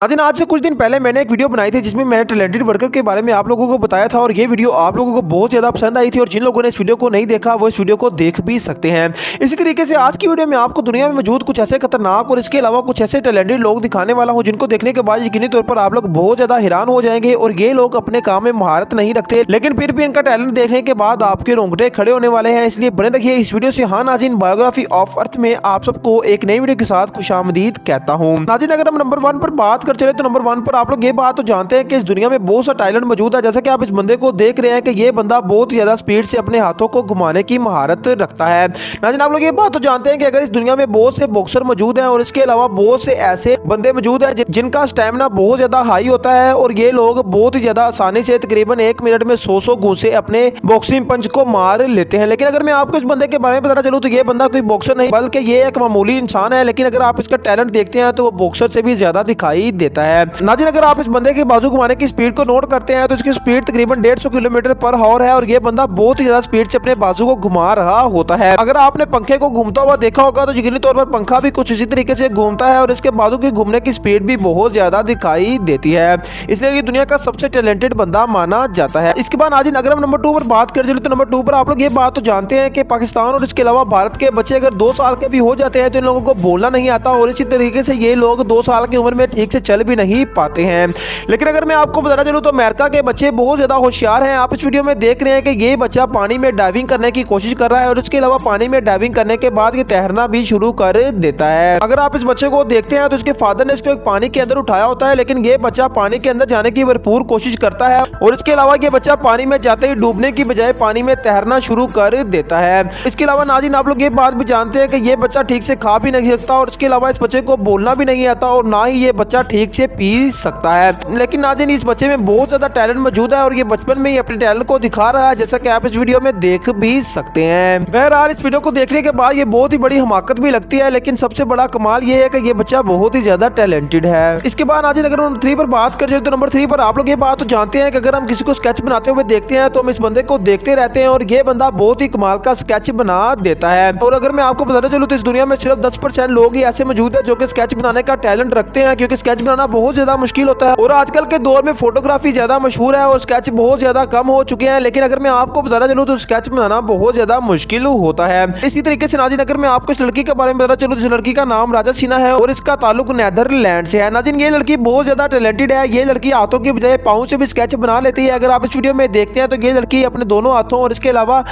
आज से कुछ दिन पहले मैंने एक वीडियो बनाई थी जिसमें मैंने टैलेंटेड वर्कर के बारे में आप लोगों को बताया था और ये वीडियो आप लोगों को बहुत ज़्यादा पसंद आई थी और जिन लोगों ने इस वीडियो को नहीं देखा वो इस वीडियो को देख भी सकते हैं। इसी तरीके से आज की वीडियो में आपको दुनिया में मौजूद कुछ ऐसे खतरनाक और इसके अलावा कुछ ऐसे टैलेंटेड लोग दिखाने वाला हूँ जिनको देखने के बाद यकीनी तौर पर आप लोग बहुत ज़्यादा हैरान हो जाएंगे। और ये लोग अपने काम में महारत नहीं रखते लेकिन फिर भी इनका टैलेंट देखने के बाद आपके रोंगटे खड़े होने वाले हैं, इसलिए बने रखिए इस वीडियो से। हाँ नाज़रीन, बायोग्राफी ऑफ अर्थ में आप सबको एक नई वीडियो के साथ खुशामदीद कहता हूँ। नाज़रीन, अगर हम नंबर 1 पर बात कर चले तो नंबर 1 पर आप लोग ये बात तो जानते हैं कि इस दुनिया में बहुत सा टैलेंट मौजूद है। जैसा कि आप इस बंदे को देख रहे हैं कि ये बंदा बहुत ज्यादा स्पीड से अपने हाथों को घुमाने की महारत रखता है। नाज़रीन, आप लोग ये बात तो जानते हैं कि अगर इस दुनिया में बहुत से बॉक्सर मौजूद हैं और इसके अलावा बहुत से ऐसे बंदे मौजूद हैं जिनका स्टैमिना बहुत ज्यादा हाई होता है और ये लोग बहुत ही ज्यादा आसानी से तकरीबन 1 मिनट में 100 घूंसे अपने बॉक्सिंग पंच को मार लेते हैं। लेकिन अगर मैं आपको इस बंदे के बारे में बताना चलूँ तो ये बंदा कोई बॉक्सर नहीं बल्कि ये एक मामूली इंसान है, लेकिन अगर आप इसका टैलेंट देखते हैं तो वो बॉक्सर से भी ज्यादा दिखाई देता है। नाज़रीन, अगर आप इस बंदे के बाजू घुमाने की स्पीड को नोट करते हैं तो इसकी स्पीड तकरीबन 150 किलोमीटर पर आवर है और ये बंदा बहुत ही ज्यादा स्पीड से अपने बाजू को घुमा रहा होता है। अगर आपने पंखे को घूमता हुआ देखा होगा तो यकीनी तौर पर पंखा भी कुछ इसी तरीके से घूमता है और इसके बाजू की घूमने की स्पीड भी बहुत ज्यादा दिखाई देती है, इसलिए ये दुनिया का सबसे टैलेंटेड बंदा माना जाता है। इसके बाद आज अगर हम नंबर 2 पर बात कर चले तो नंबर 2 पर आप लोग ये बात तो जानते हैं कि पाकिस्तान और इसके अलावा भारत के बच्चे अगर 2 साल के भी हो जाते हैं तो इन लोगों को बोलना नहीं आता और इसी तरीके से ये लोग 2 साल की उम्र में ठीक से चल भी नहीं पाते हैं। लेकिन अगर मैं आपको बताना चलूं तो अमेरिका के बच्चे बहुत ज्यादा होशियार हैं। आप इस वीडियो में देख रहे हैं कि ये बच्चा पानी में डाइविंग करने की कोशिश कर रहा है और इसके अलावा पानी में डाइविंग करने के बाद ये तैरना भी शुरू कर देता है। अगर आप इस बच्चे को देखते हैं तो इसके फादर ने इसको एक पानी के अंदर उठाया होता है, लेकिन ये बच्चा पानी के अंदर जाने की भरपूर कोशिश करता है और इसके अलावा ये बच्चा पानी में जाते ही डूबने की बजाय पानी में तैरना शुरू कर देता है। इसके अलावा नाज़रीन, आप लोग ये बात भी जानते हैं कि ये बच्चा ठीक से खा भी नहीं सकता और इसके अलावा इस बच्चे को बोलना भी नहीं आता और ना ही ये बच्चा ठीक से पी सकता है। लेकिन नाज़रीन, इस बच्चे में बहुत ज्यादा टैलेंट मौजूद है और ये बचपन में ही अपने टैलेंट को दिखा रहा है, जैसा कि आप इस वीडियो में देख भी सकते हैं। बहरहाल इस वीडियो को देखने के बाद ये बहुत ही बड़ी हमाकत भी लगती है, लेकिन सबसे बड़ा कमाल ये है कि ये बच्चा बहुत ही ज्यादा टैलेंटेड है। इसके बाद आज अगर नंबर 3 पर बात करें तो नंबर 3 पर आप लोग ये बात तो जानते हैं कि अगर हम किसी को स्केच बनाते हुए देखते हैं तो हम इस बंदे को देखते रहते हैं और ये बंदा बहुत ही कमाल का स्केच बना देता है। और अगर मैं आपको बताना चलूँ तो इस दुनिया में सिर्फ 10% लोग ही ऐसे मौजूद है जो कि स्केच बनाने का टैलेंट रखते हैं, क्योंकि स्केच बनाना बहुत ज्यादा मुश्किल होता है और आजकल के दौर में फोटोग्राफी ज्यादा मशहूर है और स्केच बहुत ज्यादा कम हो चुके हैं। लेकिन अगर मैं आपको बताना चलूं तो स्केच बनाना बहुत ज्यादा मुश्किल होता है। इसी तरीके से नाज़रीन, अगर मैं आपको इस लड़की के बारे में बताना चलूं तो इस लड़की का नाम राजा सिन्हा है और इसका ताल्लुक नेदरलैंड से है। नाज़रीन, ये लड़की बहुत ज्यादा टैलेंटेड है। ये लड़की हाथों की बजाय पाँव से भी स्केच बना लेती है। अगर आप इस वीडियो में देखते हैं तो ये लड़की अपने दोनों हाथों और इसके अलावा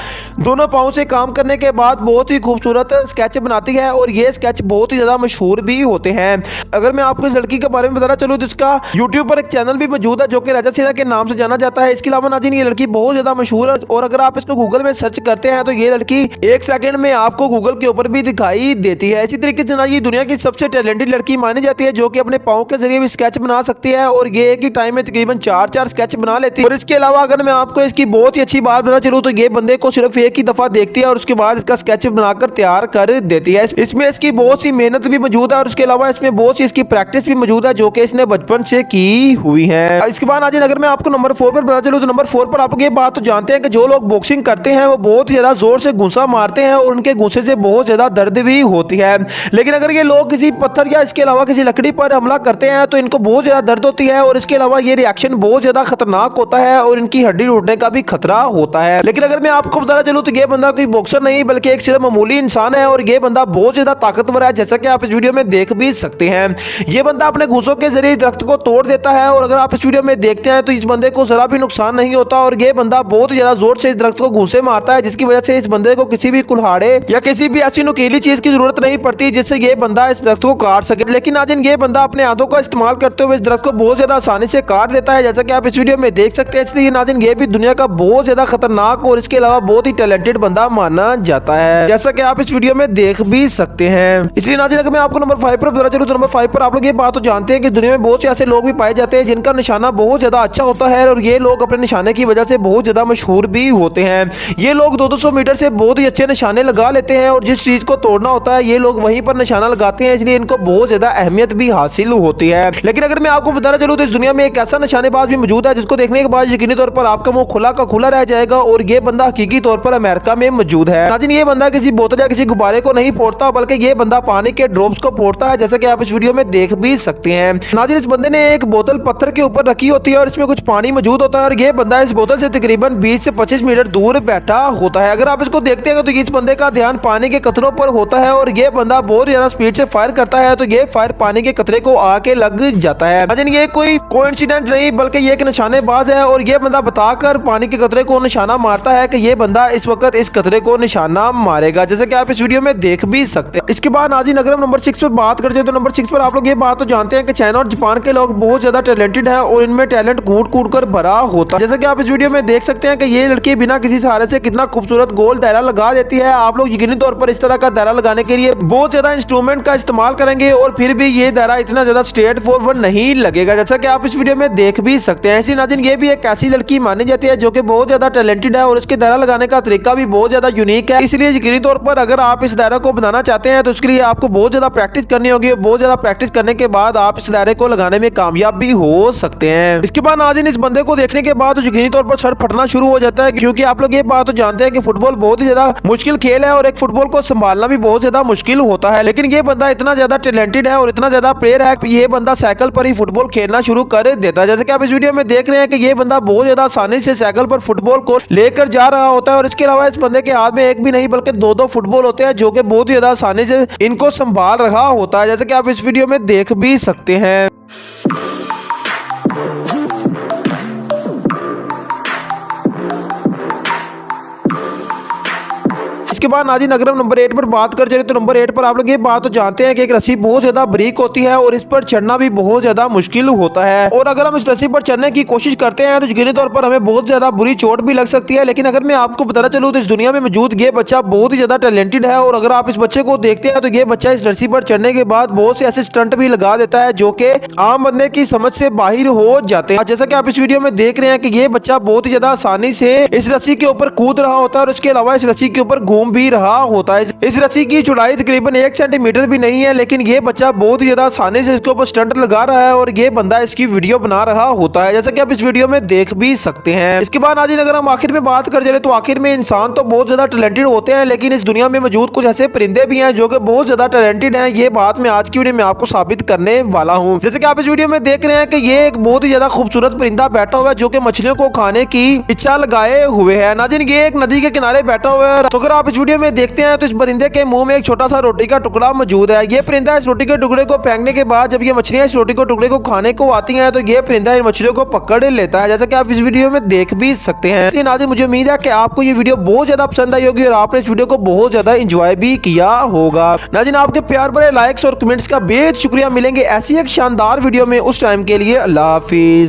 दोनों पाँव से काम करने के बाद बहुत ही खूबसूरत स्केच बनाती है और ये स्केच बहुत ही ज्यादा मशहूर भी होते हैं। अगर मैं आपको इस लड़की के बारे में बताना चलूँ तो इसका यूट्यूब पर एक चैनल भी मौजूद है जो कि राजा सिन्हा के नाम से जाना जाता है। इसके अलावा नाज़रीन, ये लड़की बहुत ज्यादा मशहूर है और अगर आप इसको गूगल में सर्च करते हैं तो ये लड़की 1 सेकंड में आपको गूगल के ऊपर भी दिखाई देती है। इसी तरीके से ना ये दुनिया की सबसे टैलेंटेड लड़की मानी जाती है जो कि अपने पाँव के जरिए भी स्केच बना सकती है और ये एक ही टाइम में तकरीबन 4 स्केच बना लेती है। और इसके अलावा अगर मैं आपको इसकी बहुत ही अच्छी बात बता चलूँ तो ये बंदे को सिर्फ एक ही दफा देखती है और उसके बाद इसका स्केच बनाकर तैयार कर देती है। इसमें इसकी बहुत सी मेहनत भी मौजूद है और उसके अलावा इसमें बहुत सी इसकी प्रैक्टिस भी मौजूद है जो कि इसने बचपन से की हुई है। इसके बाद आज अगर मैं आपको नंबर 4 पर बता चलूं तो नंबर 4 पर आप ये बात तो जानते हैं कि जो लोग बॉक्सिंग करते हैं वो बहुत ज्यादा जोर से घुसा मारते हैं और उनके घुसे से बहुत ज्यादा दर्द भी होती है। लेकिन अगर ये लोग किसी पत्थर या इसके अलावा किसी लकड़ी पर हमला करते हैं तो इनको बहुत ज्यादा दर्द होती है और इसके अलावा ये रिएक्शन बहुत ज्यादा खतरनाक होता है और इनकी हड्डी टूटने का भी खतरा होता है। लेकिन अगर मैं आपको बताना चलूं तो ये बंदा कोई बॉक्सर नहीं बल्कि एक सिर्फ मामूली इंसान है और ये बंदा बहुत ज्यादा ताकतवर है, जैसा कि आप इस वीडियो में देख भी सकते हैं। ये बंदा अपने घूसों के जरिए दरख्त को तोड़ देता है और अगर आप इस वीडियो में देखते हैं तो इस बंदे को जरा भी नुकसान नहीं होता और ये बंदा बहुत ही ज्यादा जोर से इस दरख्त को घूसे मारता है, जिसकी वजह से इस बंदे को किसी भी कुल्हाड़े या किसी भी ऐसी नुकीली चीज की जरूरत नहीं पड़ती जिससे ये बंदा इस दरख्त को काट सके। लेकिन आज ये बंदा अपने हाथों का इस्तेमाल करते हुए इस दरख्त को बहुत ज्यादा आसानी से काट देता है, जैसा कि आप इस वीडियो में देख सकते हैं। इसलिए नाज़रीन, ये भी दुनिया का बहुत ज्यादा खतरनाक और इसके अलावा बहुत ही टैलेंटेड बंदा माना जाता है, जैसा कि आप इस वीडियो में देख भी सकते हैं। इसलिए नाज़रीन, अगर मैं आपको नंबर 5 पर बताना चलूं तो नंबर 5 पर आप लोग ये बात तो जानते हैं कि दुनिया में बहुत से ऐसे लोग भी पाए जाते हैं जिनका निशाना बहुत ज्यादा अच्छा होता है और ये लोग अपने निशाने की वजह से बहुत ज्यादा मशहूर भी होते हैं। ये लोग 200 मीटर से बहुत ही अच्छे निशाने लगा लेते हैं और जिस चीज को तोड़ना होता है ये लोग वहीं पर निशाना लगाते हैं, इसलिए इनको बहुत ज्यादा अहमियत भी हासिल होती है। लेकिन अगर मैं आपको बताना चलूं तो इस दुनिया में एक ऐसा निशानेबाज भी मौजूद है जिसको देखने के बाद यकीनी तौर पर आपका मुंह खुला का खुला रह जाएगा और ये बंदा हकीकी तौर पर अमेरिका में मौजूद है। नाज़रीन, ये बंदा किसी बोतल या किसी गुब्बारे को नहीं फोड़ता बल्कि ये बंदा पानी के ड्रॉप्स को फोड़ता है, जैसा कि आप इस वीडियो में देख भी सकते हैं। नाज़रीन, इस बंदे ने एक बोतल पत्थर के ऊपर रखी होती है और इसमें कुछ पानी मौजूद होता है और ये बंदा इस बोतल से तकरीबन 20 से 25 मीटर दूर बैठा होता है। अगर आप इसको देखते हैं तो इस बंदे का ध्यान पानी के कतरों पर होता है और ये बंदा बहुत ज्यादा स्पीड से फायर करता है तो ये फायर पानी के कतरे को आके लग जाता है। नाज़रीन, ये कोई कोइंसिडेंट नहीं बल्कि ये एक निशानेबाज है और ये बंदा बताकर पानी के कतरे को निशाना मारता है कि ये बंदा इस वक्त इस कतरे को निशाना मारेगा, जैसे कि आप इस वीडियो में देख भी सकते हैं। इसके बाद नाज़रीन, अगर हम नंबर 6 पर बात करते हैं तो नंबर 6 पर आप लोग ये बात तो जानते हैं कि चाइना और जापान के लोग बहुत ज्यादा टैलेंटेड है और इनमें टैलेंट कूट कूट कर भरा होता है। जैसे कि आप इस वीडियो में देख सकते हैं कि ये लड़की बिना किसी सहारे से कितना खूबसूरत गोल दायरा लगा देती है। आप लोग यकीनी तौर पर इस तरह का दायरा लगाने के लिए बहुत ज्यादा इंस्ट्रूमेंट का इस्तेमाल करेंगे और फिर भी ये दायरा इतना ज्यादा स्ट्रेट फॉरवर्ड नहीं लगेगा, जैसा कि आप इस वीडियो में देख भी सकते हैं। ऐसी नाज़रीन, ये भी एक ऐसी लड़की मानी जाती है जो कि बहुत ज्यादा टैलेंटेड है और इसके दायरा लगाने का तरीका भी बहुत ज्यादा यूनिक है। इसलिए यकीनी तौर पर अगर आप इस दायरा को बनाना चाहते हैं तो उसके लिए आपको बहुत ज्यादा प्रैक्टिस करनी होगी। बहुत ज्यादा प्रैक्टिस करने के बाद आप इस दायरे को लगाने में कामयाब भी हो सकते हैं। इसके बाद नाज़रीन, इस बंदे को देखने के बाद यकीनी तौर पर सर फटना शुरू हो जाता है, क्योंकि आप लोग ये बात तो जानते हैं कि फुटबॉल बहुत ही ज्यादा मुश्किल खेल है और एक फुटबॉल को संभालना भी बहुत ज्यादा मुश्किल होता है। लेकिन ये बंदा इतना ज्यादा टैलेंटेड है और इतना ज्यादा प्लेयर है, ये बंदा साइकिल पर ही फुटबॉल खेलना शुरू कर देता है। जैसे कि आप इस वीडियो में देख रहे हैं कि ये बंदा बहुत ज्यादा आसानी से साइकिल पर फुटबॉल को लेकर जा रहा होता है और इसके अलावा इस बंदे के हाथ में एक भी नहीं बल्कि दो फुटबॉल होते हैं जो कि बहुत ही ज्यादा आसानी से इनको संभाल रहा होता है, जैसे कि आप इस वीडियो में देख भी सकते हैं। इसके बाद नाज़रीन, अगर हम नंबर 8 पर बात कर चले तो नंबर 8 पर आप लोग ये बात तो जानते हैं कि एक रस्सी बहुत ज्यादा बारीक होती है और इस पर चढ़ना भी बहुत ज्यादा मुश्किल होता है और अगर हम इस रस्सी पर चढ़ने की कोशिश करते हैं तो यकीनी तौर पर हमें बहुत ज्यादा बुरी चोट भी लग सकती है। लेकिन अगर मैं आपको बताना चलूँ तो इस दुनिया में मौजूद ये बच्चा बहुत ही ज्यादा टैलेंटेड है और अगर आप इस बच्चे को देखते हैं तो ये बच्चा इस रस्सी पर चढ़ने के बाद बहुत से ऐसे स्टंट भी लगा देता है जो कि आम बंदे की समझ से बाहर हो जाते हैं। जैसा कि आप इस वीडियो में देख रहे हैं कि ये बच्चा बहुत ही ज्यादा आसानी से इस रस्सी के ऊपर कूद रहा होता है और उसके अलावा इस रस्सी के ऊपर घूम भी रहा होता है। इस रस्सी की चौड़ाई तकरीबन 1 सेंटीमीटर भी नहीं है, लेकिन ये बच्चा बहुत ही ज्यादा आसानी से इसके ऊपर स्टंट लगा रहा है और ये बंदा इसकी वीडियो बना रहा होता है, जैसा कि आप इस वीडियो में देख भी सकते हैं। इसके बाद नाज़रीन, अगर हम आखिर में बात कर चले तो आखिर में इंसान तो बहुत ज्यादा टैलेंटेड होते हैं, लेकिन इस दुनिया में मौजूद कुछ ऐसे परिंदे भी हैं जो कि बहुत ज्यादा टैलेंटेड हैं। ये बात मैं आज की वीडियो में आपको साबित करने वाला हूँ। जैसे कि आप इस वीडियो में देख रहे हैं कि ये एक बहुत ही ज्यादा खूबसूरत परिंदा बैठा हुआ है जो कि मछलियों को खाने की इच्छा लगाए हुए है। नाज़रीन, ये एक नदी के किनारे बैठा हुआ है। तो अगर आप इस वीडियो में देखते हैं तो इस परिंदे के मुंह में एक छोटा सा रोटी का टुकड़ा मौजूद है। ये परिंदा इस रोटी के टुकड़े को फेंकने के बाद जब ये मछलियां इस रोटी के टुकड़े को खाने को आती हैं तो ये परिंदा इन मछलियों को पकड़ लेता है, जैसा कि आप इस वीडियो में देख भी सकते हैं। नाज़रीन, मुझे उम्मीद है कि आपको ये वीडियो बहुत ज्यादा पसंद आई होगी और आपने इस वीडियो को बहुत ज्यादा एंजॉय भी किया होगा। नाज़रीन, आपके प्यार भरे लाइक्स और कमेंट्स का बेहद शुक्रिया। मिलेंगे ऐसी एक शानदार वीडियो में, उस टाइम के लिए अल्लाह हाफिज।